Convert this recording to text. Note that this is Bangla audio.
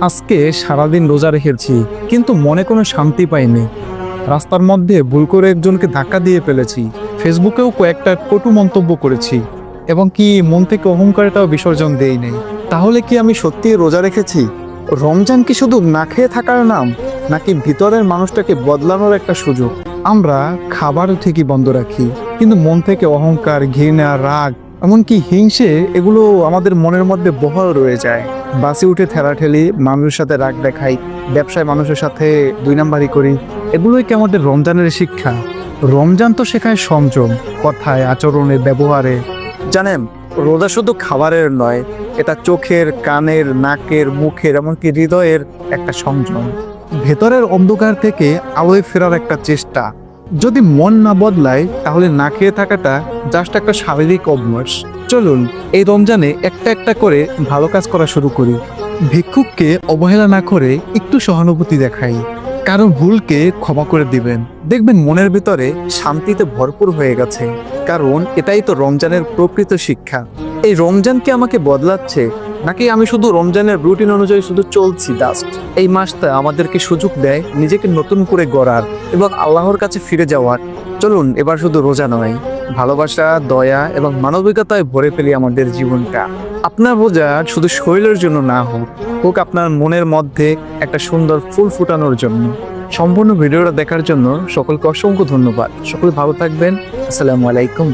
আজকে সারাদিন রোজা রেখেছি, কিন্তু মনে কোনো শান্তি পাইনি। রাস্তার মধ্যে ভুল করে একজনকে ধাক্কা দিয়ে ফেলেছি। ফেসবুকেও কয়েকটা কটু মন্তব্য করেছি, এবং কি মন থেকে অহংকারটাও বিসর্জন দেইনি। তাহলে কি আমি সত্যি রোজা রেখেছি? রমজান কি শুধু না খেয়ে থাকার নাম, নাকি ভিতরের মানুষটাকে বদলানোর একটা সুযোগ? আমরা খাবার ঠিকই বন্ধ রাখি, কিন্তু মন থেকে অহংকার, ঘৃণা, রাগ, এমনকি হিংসে, এগুলো আমাদের মনের মধ্যে বহাল রয়ে যায়। বাসে উঠে ঠেলাঠেলি, মানুষের সাথে রাগ দেখাই, ব্যবসায় মানুষের সাথে দুই নাম্বারি করি। এগুলোই কি আমাদের রমজানের শিক্ষা? রমজান তো শেখায় সংযম, কথায়, আচরণে, ব্যবহারে। জানেন, রোজা শুধু খাবারের নয়, এটা চোখের, কানের, নাকের, মুখের, এমনকি হৃদয়ের একটা সংযম। ভেতরের অন্ধকার থেকে আলোয় ফেরার একটা চেষ্টা। যদি মন না বদলায়, তাহলে না খেয়ে থাকাটা জাস্ট একটা শারীরিক অভ্যাস। চলুন এই রমজানে একটা একটা করে ভালো কাজ করা শুরু করি। ভিক্ষুককে অবহেলা না করে একটু সহানুভূতি দেখাই, কারো ভুলকে ক্ষমা করে দিবেন। দেখবেন মনের ভিতরে শান্তিতে ভরপুর হয়ে গেছে। কারণ এটাই তো রমজানের প্রকৃত শিক্ষা। এই রমজান কি আমাকে বদলাচ্ছে, নাকি আমি শুধু রমজানের রুটিন অনুযায়ী শুধু চলছি জাস্ট? এই মাসটা আমাদেরকে সুযোগ দেয় নিজেকে নতুন করে গড়ার এবং আল্লাহর কাছে ফিরে যাওয়ার। চলুন এবার শুধু রোজা নয়, ভালোবাসা, দয়া এবং মানবিকতায় ভরে ফেলি আমাদের জীবনটা। আপনার রোজা শুধু শরীরের জন্য না হোক, হোক আপনার মনের মধ্যে একটা সুন্দর ফুল ফুটানোর জন্য। সম্পূর্ণ ভিডিওটা দেখার জন্য সকলকে অসংখ্য ধন্যবাদ। সকলে ভালো থাকবেন। আসসালামু আলাইকুম।